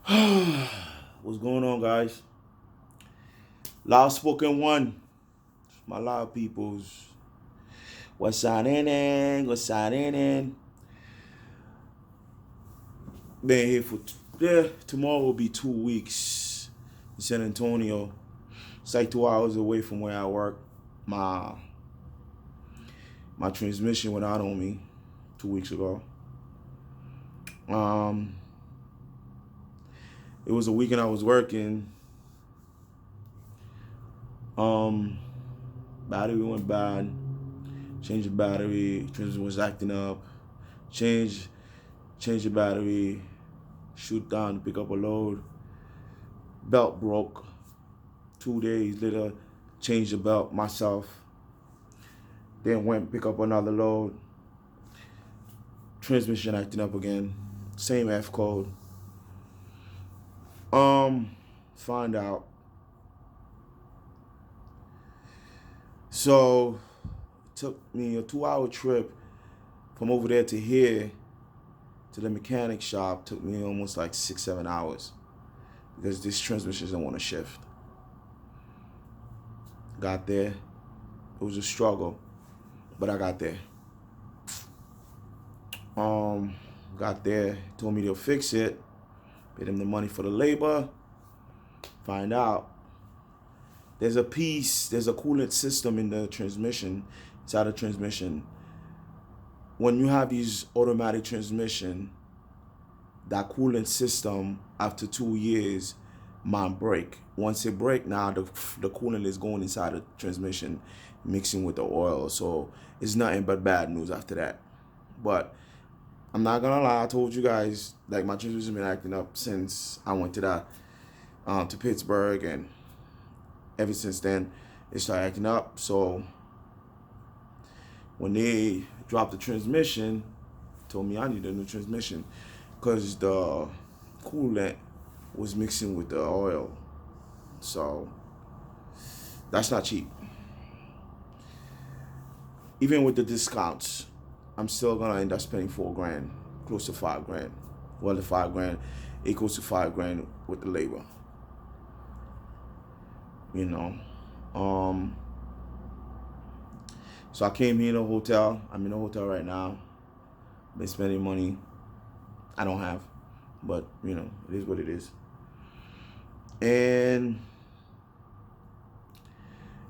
What's going on, guys? Loud spoken one. My loud peoples. What's signing in? What's signing in? Been here for tomorrow will be 2 weeks in San Antonio. It's like 2 hours away from where I work. My my transmission went out on me 2 weeks ago. Um, it was a weekend I was working. Um, Battery went bad. Changed the battery. Transmission was acting up. Change change the battery. Shoot down to pick up a load. Belt broke. 2 days later, changed the belt myself. Then went pick up another load. Transmission acting up again. Same F code. Find out. So it took me a 2 hour trip from over there to here to the mechanic shop. Took me almost like 6, 7 hours because this transmission doesn't want to shift. Got there. It was a struggle, but I got there. Got there. Told me they'll fix it. Paid them the money for the labor. Find out there's a coolant system in the transmission, inside the transmission. When you have these automatic transmission, that coolant system after 2 years might break. Once it break, now the coolant is going inside the transmission, mixing with the oil. So it's nothing but bad news after that. But I'm not gonna lie, I told you guys like my transmission been acting up since I went to Pittsburgh, and ever since then it started acting up. So when they dropped the transmission, told me I need a new transmission because the coolant was mixing with the oil. So that's not cheap. Even with the discounts, I'm still gonna end up spending $4 grand, close to $5 grand. Well, the $5 grand equals to $5 grand with the labor. You know. So I came here in a hotel. I'm in a hotel right now. Been spending money I don't have, but it is what it is. And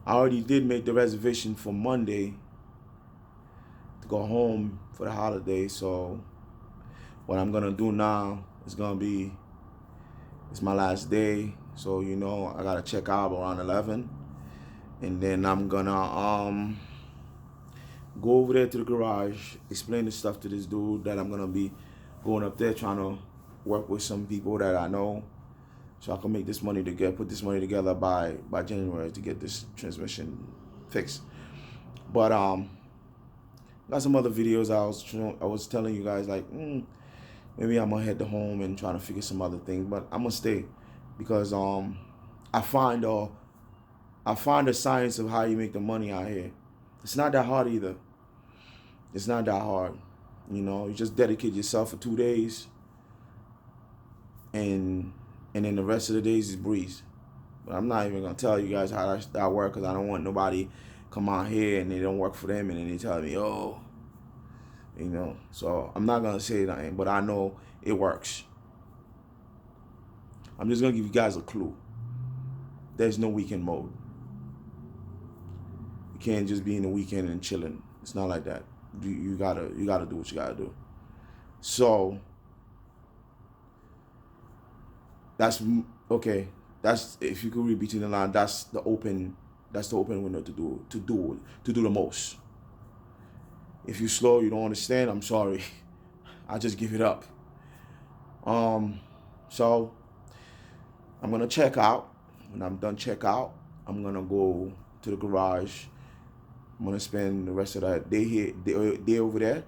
I already did make the reservation for Monday to go home for the holiday. So what I'm gonna do now is it's my last day. So I gotta check out around 11, and then I'm gonna go over there to the garage, explain the stuff to this dude that I'm gonna be going up there trying to work with some people that I know, so I can make this money put this money together by January to get this transmission fixed. But got some other videos I was telling you guys, like maybe I'm gonna head to home and try to figure some other things, but I'm gonna stay because I find the science of how you make the money out here. It's not that hard either. It's not that hard. You just dedicate yourself for 2 days, and then the rest of the days is breeze. But I'm not even gonna tell you guys how that works because I don't want nobody come out here and they don't work for them and then they tell me, oh, So I'm not gonna say nothing, but I know it works. I'm just gonna give you guys a clue. There's no weekend mode. You can't just be in the weekend and chilling. It's not like that. You gotta do what you gotta do. So that's okay. That's, if you could read between the lines, that's the open window to do the most. If you're slow, you don't understand, I'm sorry. I just give it up. So I'm gonna check out. When I'm done check out, I'm gonna go to the garage. I'm gonna spend the rest of the day here, day over there,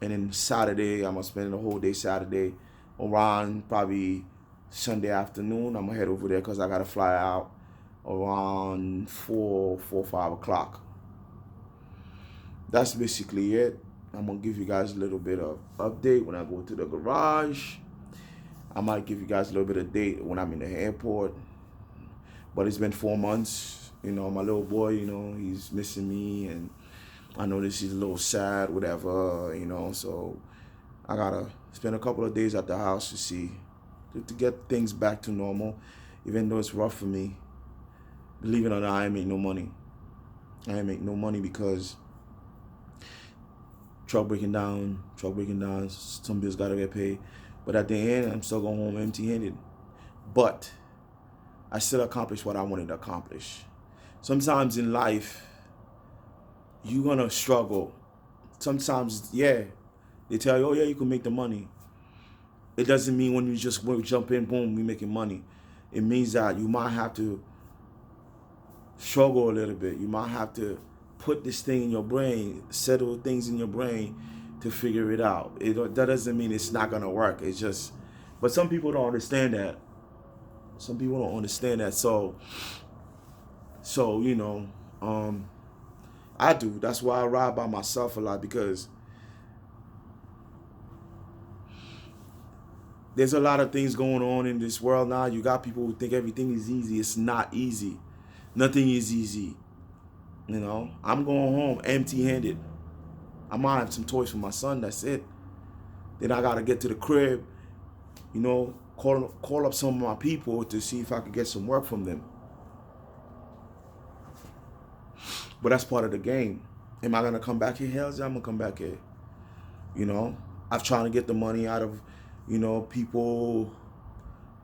and then Saturday I'm gonna spend the whole day Saturday. Around probably Sunday afternoon, I'm gonna head over there because I gotta fly out around 5 o'clock. That's basically it. I'm gonna give you guys a little bit of update when I go to the garage, I might give you guys a little bit of date when I'm in the airport. But it's been 4 months. You know, my little boy, you know, he's missing me, and I notice he's a little sad, whatever, you know. So I gotta spend a couple of days at the house to see, to get things back to normal, even though it's rough for me. Believe it or not, I ain't make no money. I ain't make no money because truck breaking down, some bills gotta get paid. But at the end, I'm still going home empty-handed. But I still accomplished what I wanted to accomplish. Sometimes in life, you're gonna struggle. Sometimes, yeah, they tell you, oh yeah, you can make the money. It doesn't mean when you just jump in, boom, we making money. It means that you might have to struggle a little bit. You might have to put this thing in your brain, settle things in your brain to figure it out. That doesn't mean it's not gonna work. It's just, but some people don't understand that. Some people don't understand that. So you know, I do. That's why I ride by myself a lot, because there's a lot of things going on in this world now. You got people who think everything is easy. It's not easy. Nothing is easy. You know, I'm going home empty-handed. I might have some toys for my son. That's it. Then I gotta get to the crib. You know, call up some of my people to see if I could get some work from them. But that's part of the game. Am I gonna come back here? Hell yeah, I'm gonna come back here. You know, I'm trying to get the money out of, people,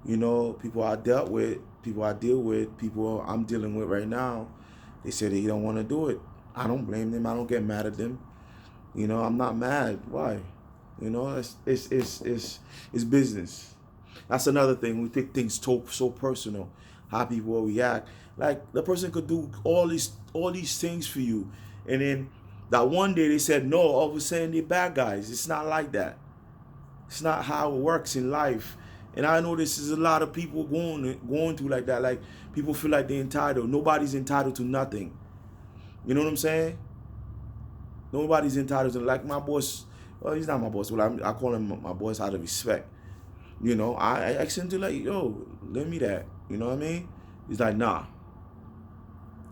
people I dealt with, people I deal with, people I'm dealing with right now. They say they don't want to do it. I don't blame them. I don't get mad at them. I'm not mad. Why? It's business. That's another thing. We take things so personal. How people react. Like, the person could do all these things for you, and then that one day they said no. All of a sudden they're bad guys. It's not like that. It's not how it works in life. And I know this is a lot of people going through like that. Like, people feel like they're entitled. Nobody's entitled to nothing. You know what I'm saying? Nobody's entitled to, like, my boss. Well, he's not my boss, but I call him my boss out of respect. I asked him to, like, yo, lend me that. You know what I mean? He's like, nah.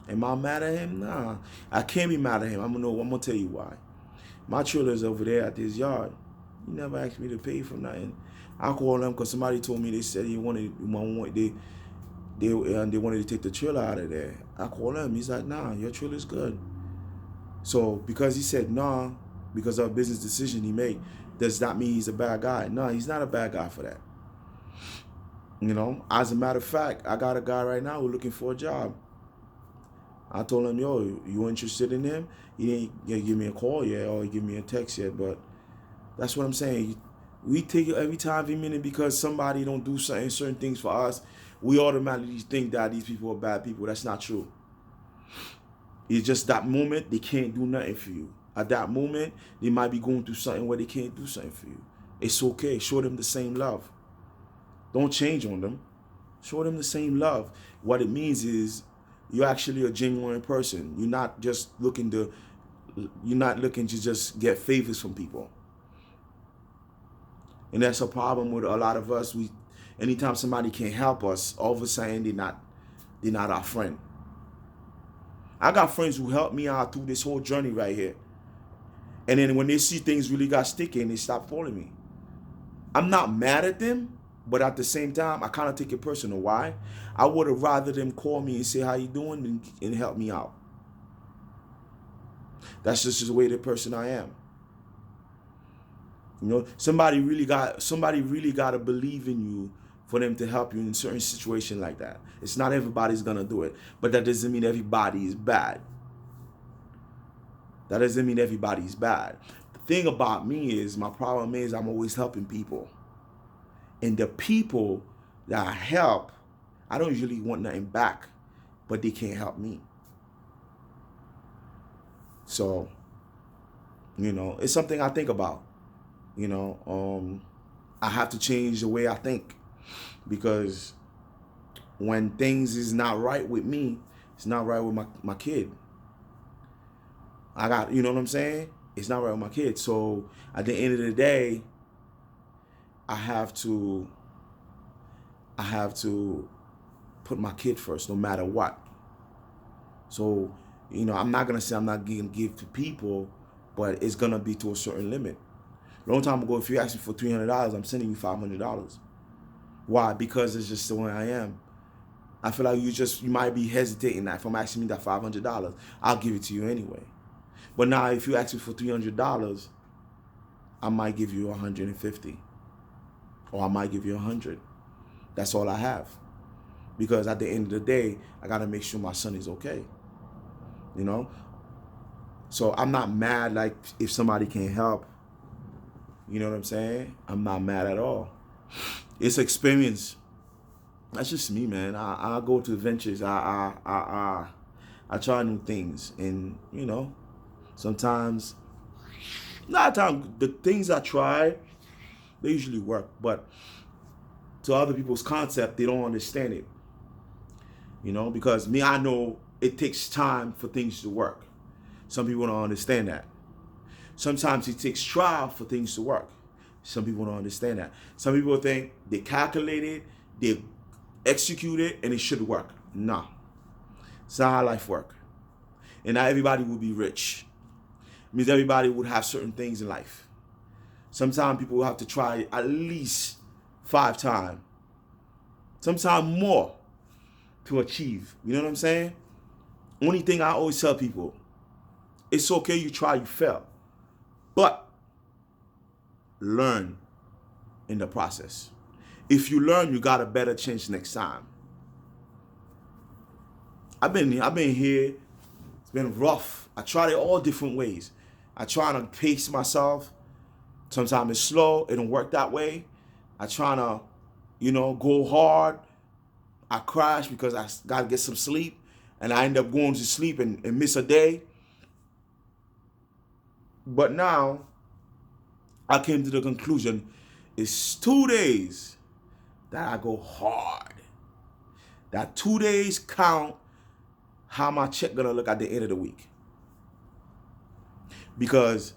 Am I mad at him? Nah. I can't be mad at him. I'm gonna tell you why. My trailer's over there at this yard. He never asked me to pay for nothing. I called him because somebody told me they said they wanted to take the trailer out of there. I called him. He's like, nah, your trailer's good. So because he said nah, because of a business decision he made, does that mean he's a bad guy? No, he's not a bad guy for that. As a matter of fact, I got a guy right now who's looking for a job. I told him, yo, you interested in him? He didn't give me a call yet or give me a text yet, but that's what I'm saying. We take it every time, every minute, because somebody don't do certain things for us, we automatically think that these people are bad people. That's not true. It's just that moment they can't do nothing for you. At that moment, they might be going through something where they can't do something for you. It's okay. Show them the same love. Don't change on them. Show them the same love. What it means is you're actually a genuine person. You're not looking to just get favors from people. And that's a problem with a lot of us. Anytime somebody can't help us, all of a sudden they're not our friend. I got friends who helped me out through this whole journey right here. And then when they see things really got sticky, and they stop calling me. I'm not mad at them, but at the same time, I kind of take it personal. Why? I would have rather them call me and say, how you doing, and help me out. That's just the way the person I am. Somebody really got to believe in you for them to help you in a certain situation like that. It's not everybody's gonna do it, but that doesn't mean everybody is bad. That doesn't mean everybody's bad. The thing about me is, my problem is I'm always helping people. And the people that I help, I don't usually want nothing back, but they can't help me. So, it's something I think about. I have to change the way I think, because when things is not right with me, it's not right with my kid. I got, you know what I'm saying? It's not right with my kid. So at the end of the day, I have to I have to put my kid first, no matter what. So, I'm not gonna say I'm not gonna give to people, but it's gonna be to a certain limit. Long time ago, if you ask me for $300, I'm sending you $500. Why? Because it's just the way I am. I feel like you might be hesitating that if I'm asking me that $500, I'll give it to you anyway. But now, if you ask me for $300, I might give you 150, or I might give you 100. That's all I have, because at the end of the day, I gotta make sure my son is okay. So I'm not mad like if somebody can't help. You know what I'm saying? I'm not mad at all. It's experience. That's just me, man. I go to adventures. I try new things, and sometimes, not time the things I try, they usually work, but to other people's concept, they don't understand it. Because me, I know it takes time for things to work. Some people don't understand that. Sometimes it takes trial for things to work. Some people don't understand that. Some people think they calculate it, they execute it, and it should work. No. It's not how life works. And not everybody will be rich. It means everybody would have certain things in life. Sometimes people will have to try at least 5 times. Sometimes more to achieve. You know what I'm saying? Only thing I always tell people, it's okay you try, you fail. But learn in the process. If you learn, you got a better chance next time. I've been here. It's been rough. I tried it all different ways. I try to pace myself. Sometimes it's slow. It don't work that way. I try to, go hard. I crash because I got to get some sleep. And I end up going to sleep and miss a day. But now, I came to the conclusion, it's 2 days that I go hard. That 2 days count how my check gonna look at the end of the week. Because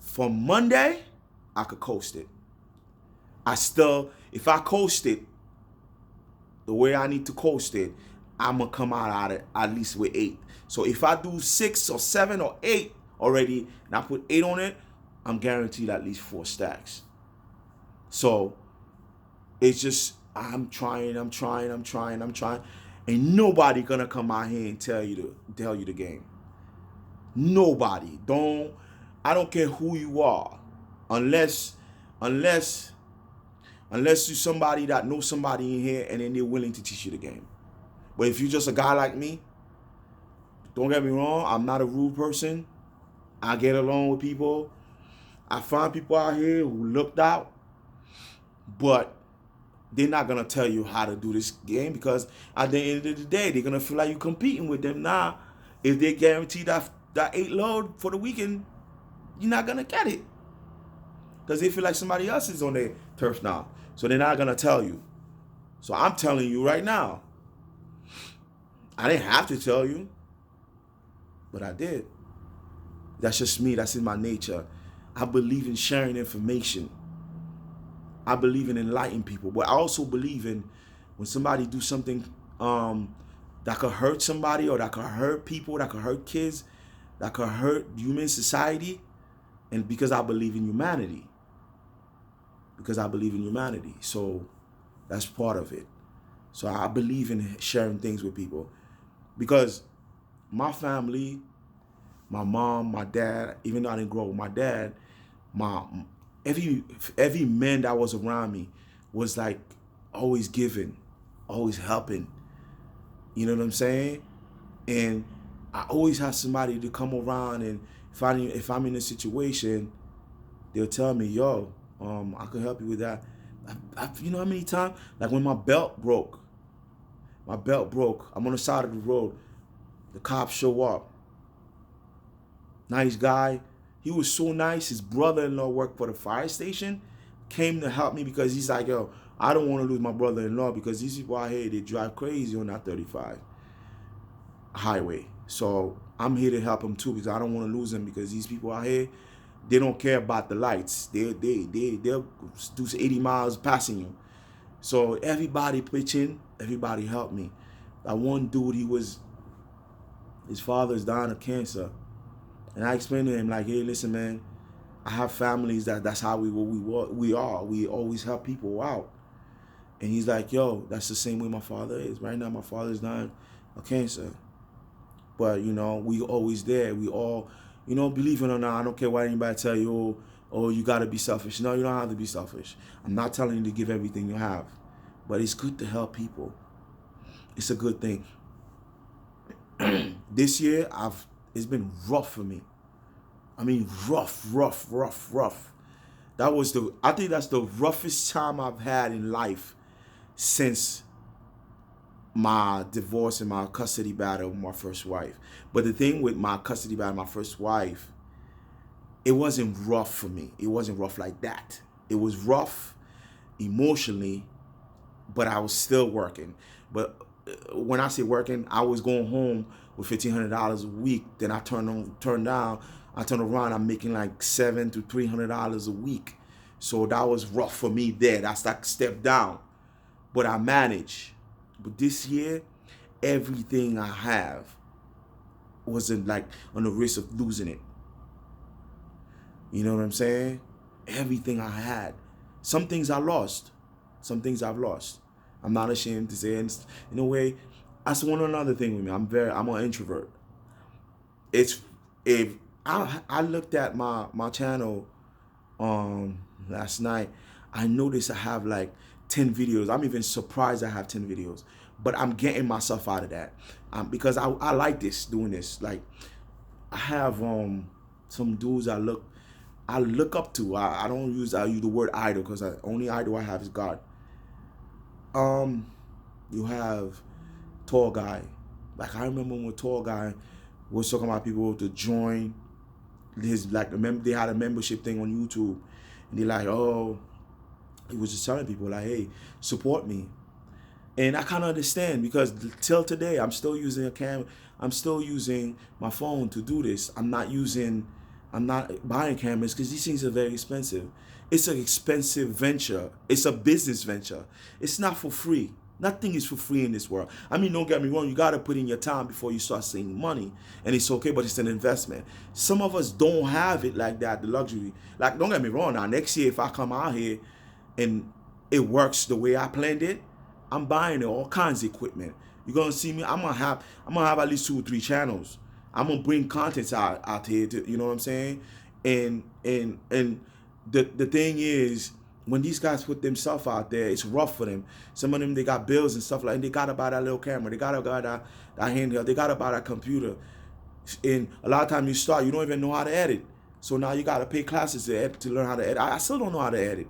from Monday, I could coast it. If I coast it the way I need to coast it, I'm gonna come out of it at least with 8. So if I do 6 or 7 or 8 already, and I put 8 on it, I'm guaranteed at least 4 stacks. So it's just, I'm trying. Ain't nobody gonna come out here and tell you the game. Nobody. I don't care who you are. Unless you're somebody that knows somebody in here and then they're willing to teach you the game. But if you're just a guy like me, don't get me wrong, I'm not a rude person. I get along with people. I find people out here who looked out, but they're not gonna tell you how to do this game, because at the end of the day, they're gonna feel like you're competing with them. Now, if they guarantee that 8 load for the weekend, you're not gonna get it, because they feel like somebody else is on their turf now. So they're not gonna tell you. So I'm telling you right now. I didn't have to tell you, but I did. That's just me. That's in my nature. I believe in sharing information. I believe in enlightening people, but I also believe in when somebody do something that could hurt somebody, or that could hurt people, that could hurt kids, that could hurt human society, and because I believe in humanity. So that's part of it. So I believe in sharing things with people, because my family, my mom, my dad, even though I didn't grow up with my dad, every man that was around me was like always giving, always helping. You know what I'm saying? And I always have somebody to come around, and if I'm in a situation, they'll tell me, yo, I can help you with that. You know how many times? Like when my belt broke. I'm on the side of the road. The cops show up. Nice guy. He was so nice. His brother-in-law worked for the fire station. Came to help me because he's like, yo, I don't want to lose my brother-in-law, because these people out here, they drive crazy on that 35 highway. So I'm here to help him too, because I don't want to lose him, because these people out here, they don't care about the lights. They'll do 80 miles passing you. So everybody pitching, everybody helped me. That one dude, his father's dying of cancer. And I explained to him, like, hey, listen, man, I have families that's how we are. We always help people out. And he's like, yo, that's the same way my father is. Right now, my father's dying of cancer. But, we always there. We all, believe it or not, I don't care what anybody tell you, oh, you got to be selfish. No, you don't have to be selfish. I'm not telling you to give everything you have. But it's good to help people. It's a good thing. This year, it's been rough for me. I mean, rough. I think that's the roughest time I've had in life since my divorce and my custody battle with my first wife. But the thing with my custody battle with my first wife, it wasn't rough for me. It wasn't rough like that. It was rough emotionally, but I was still working. But when I say working, I was going home with $1,500 a week. Then I turned around, I'm making like $700 to $300 a week. So that was rough for me there. That's like a step down. But I managed. But this year, everything I have wasn't like on the risk of losing it. You know what I'm saying? Everything I had. Some things I lost. Some things I've lost. I'm not ashamed to say it. In a way, that's one another thing with me. I'm an introvert. If I looked at my channel last night, I noticed I have like 10 videos. I'm even surprised I have 10 videos. But I'm getting myself out of that. Because I like doing this. Like, I have some dudes I look up to. I use the word idol, because the only idol I have is God. You have Tall Guy. Like, I remember when Tall Guy was talking about people to join his, like, they had a membership thing on YouTube, and they're like, oh, he was just telling people, like, hey, support me. And I kind of understand, because till today, I'm still using a camera. I'm still using my phone to do this. I'm not buying cameras, because these things are very expensive. It's an expensive venture. It's a business venture. It's not for free. Nothing is for free in this world. I mean, don't get me wrong. You got to put in your time before you start seeing money. And it's okay, but it's an investment. Some of us don't have it like that, the luxury. Like, don't get me wrong. Now, next year, if I come out here and it works the way I planned it, I'm buying all kinds of equipment. You're going to see me. I'm gonna have at least 2 or 3 channels. I'm going to bring content out here. You know what I'm saying? And the thing is, when these guys put themselves out there, it's rough for them. Some of them, they got bills and stuff like that. And they got to buy that little camera. They got to buy that handheld. They got to buy that computer. And a lot of times you start, you don't even know how to edit. So now you got to pay classes to learn how to edit. I still don't know how to edit.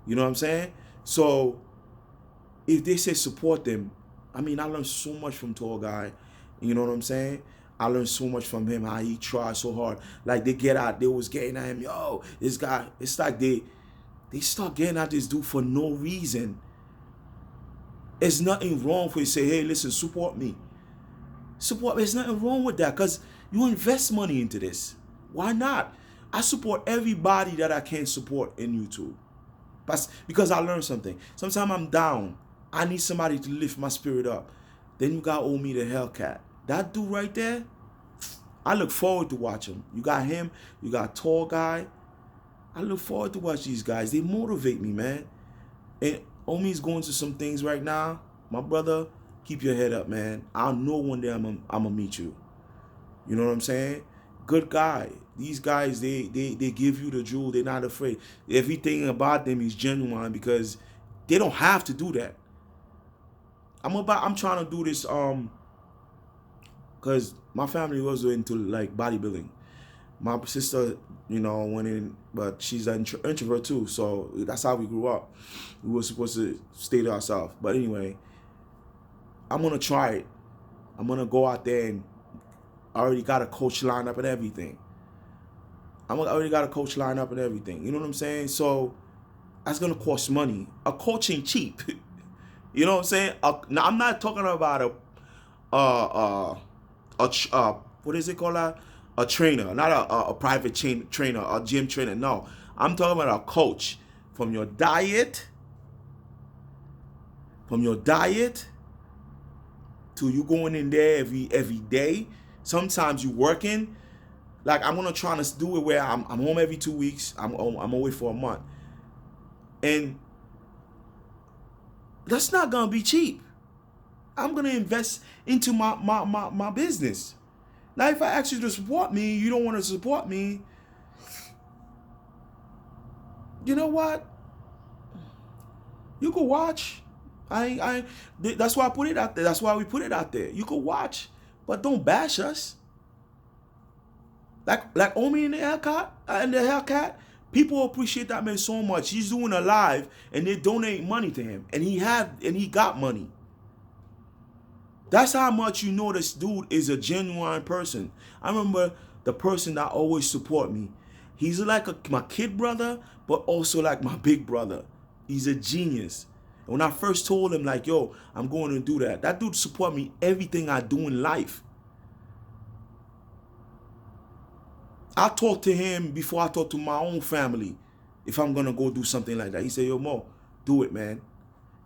You know what I'm saying? So if they say support them, I mean, I learned so much from Tall Guy. You know what I'm saying? I learned so much from him, how he tried so hard. Like, they was getting at him, yo, this guy, it's like they start getting at this dude for no reason. There's nothing wrong for you to say, hey, listen, support me. There's nothing wrong with that, because you invest money into this. Why not? I support everybody that I can support in YouTube. Because I learned something. Sometimes I'm down. I need somebody to lift my spirit up. Then you got old me the Hellcat. That dude right there, I look forward to watching. You got him. You got Tall Guy. I look forward to watch these guys. They motivate me, man. And Omi's going through some things right now. My brother, keep your head up, man. I know one day I'm gonna meet you. You know what I'm saying? Good guy. These guys, they give you the jewel. They're not afraid. Everything about them is genuine, because they don't have to do that. I'm trying to do this because my family was into like bodybuilding. My sister, went in, but she's an introvert too, so that's how we grew up. We were supposed to stay to ourselves. But anyway, I'm gonna try it. I'm gonna go out there, and I already got a coach lined up and everything. You know what I'm saying? So that's gonna cost money. A coach ain't cheap. You know what I'm saying? Now, I'm not talking about what is it called? A trainer, not a private trainer, a gym trainer. No, I'm talking about a coach. From your diet from your diet to you going in there every day. Sometimes you working. Like I'm gonna try to do it where I'm home every 2 weeks. I'm away for a month, and that's not gonna be cheap. I'm gonna invest into my business. Now, if I ask you to support me, you don't want to support me. You know what? You could watch. That's why I put it out there. That's why we put it out there. You could watch, but don't bash us. Like Omi in the Hellcat, people appreciate that man so much. He's doing a live and they donate money to him, and he got money. That's how much you know this dude is a genuine person. I remember the person that always support me. He's like my kid brother, but also like my big brother. He's a genius. And when I first told him like, yo, I'm going to do that, that dude support me everything I do in life. I talk to him before I talk to my own family if I'm going to go do something like that. He said, yo, Mo, do it, man.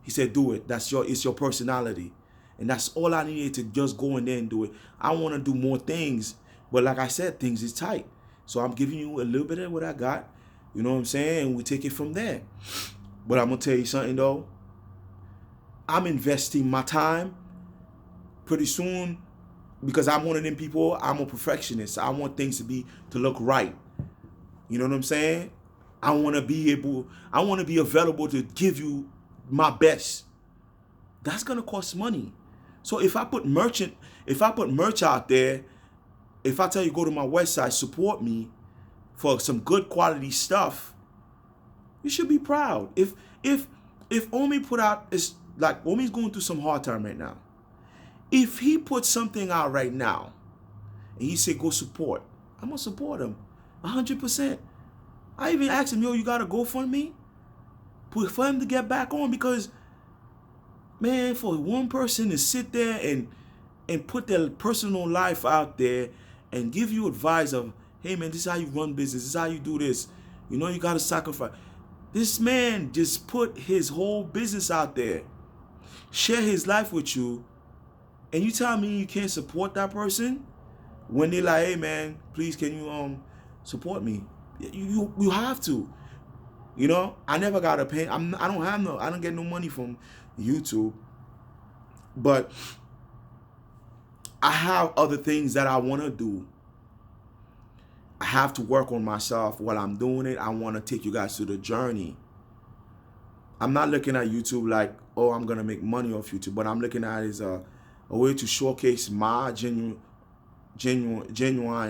He said, do it. It's your personality. And that's all I needed to just go in there and do it. I want to do more things. But like I said, things is tight. So I'm giving you a little bit of what I got. You know what I'm saying? And we take it from there. But I'm going to tell you something, though. I'm investing my time pretty soon because I'm one of them people. I'm a perfectionist. I want things to look right. You know what I'm saying? I want to be available to give you my best. That's going to cost money. So if I put merch out there, if I tell you go to my website, support me for some good quality stuff, you should be proud. If Omi put out, it's like Omi's going through some hard time right now. If he puts something out right now and he say go support, I'm gonna support him 100%. I even asked him, yo, you gotta GoFundMe for him to get back on, because man, for one person to sit there and put their personal life out there and give you advice of, hey man, this is how you run business, this is how you do this, you know, you gotta sacrifice. This man just put his whole business out there, share his life with you, and you tell me you can't support that person when they like, hey man, please can you support me? You have to. You know, I never got to pay. I don't get no money from YouTube, but I have other things that I want to do. I have to work on myself while I'm doing it. I want to take you guys through the journey. I'm not looking at YouTube like, oh, I'm gonna make money off YouTube, but I'm looking at it as a way to showcase my genuine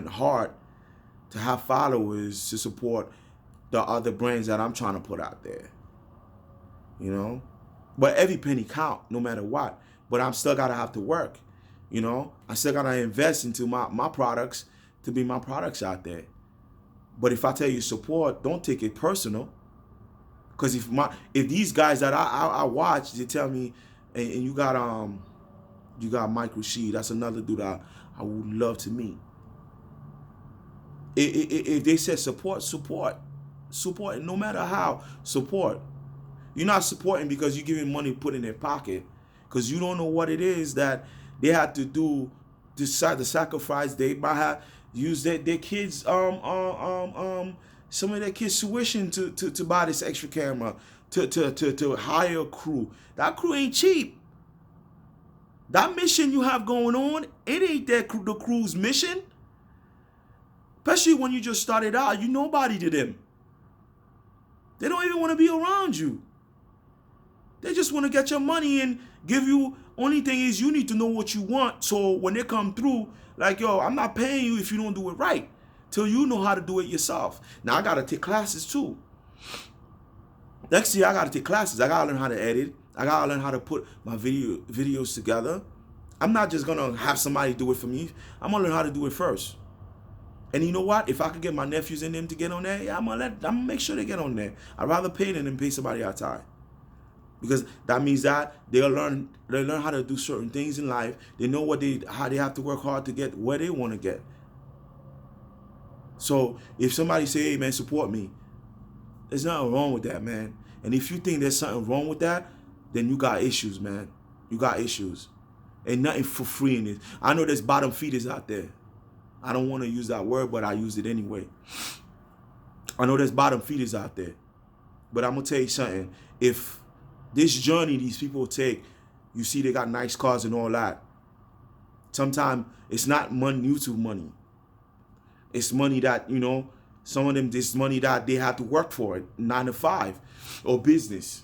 heart, to have followers, to support the other brands that I'm trying to put out there. You know? But every penny count, no matter what. But I'm still gotta have to work. You know? I still gotta invest into my products to be my products out there. But if I tell you support, don't take it personal. Because if these guys that I watch, they tell me, and you got Mike Rashid, that's another dude I would love to meet. If they said support, no matter how, support. You're not supporting because you're giving money put in their pocket, because you don't know what it is that they had to do, the sacrifice. They might have used their kids some of their kids' tuition to buy this extra camera, to hire a crew. That crew ain't cheap. That mission you have going on, it ain't the crew's mission. Especially when you just started out, you nobody to them. They don't even want to be around you. They just want to get your money and give you. Only thing is you need to know what you want. So when they come through, like, yo, I'm not paying you if you don't do it right, till you know how to do it yourself. Now I gotta take classes too. Next year I gotta take classes. I gotta learn how to edit. I gotta learn how to put my videos together. I'm not just gonna have somebody do it for me. I'm gonna learn how to do it first. And you know what? If I could get my nephews and them to get on there, yeah, I'm gonna make sure they get on there. I'd rather pay them than pay somebody outside. Because that means that they'll learn how to do certain things in life. They know how they have to work hard to get where they want to get. So if somebody say, hey man, support me, there's nothing wrong with that, man. And if you think there's something wrong with that, then you got issues, man. You got issues. Ain't nothing for free in it. I know there's bottom feeders out there. I don't want to use that word, but I use it anyway. I know there's bottom feeders out there. But I'm going to tell you something. If this journey these people take, you see they got nice cars and all that, sometimes it's not money, YouTube money. It's money that, you know, some of them, this money that they have to work for it, 9 to 5 or business.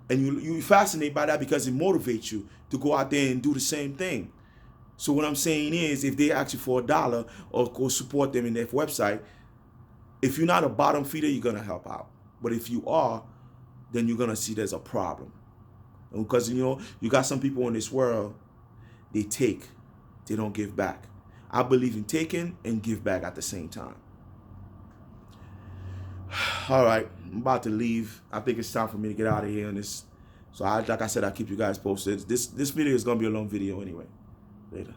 And you fascinated by that because it motivates you to go out there and do the same thing. So what I'm saying is, if they ask you for $1 or go support them in their website, if you're not a bottom feeder, you're going to help out. But if you are, then you're going to see there's a problem. And because, you know, you got some people in this world, they take, they don't give back. I believe in taking and give back at the same time. All right, I'm about to leave. I think it's time for me to get out of here on this. So like I said, I'll keep you guys posted. This video is going to be a long video anyway. Later.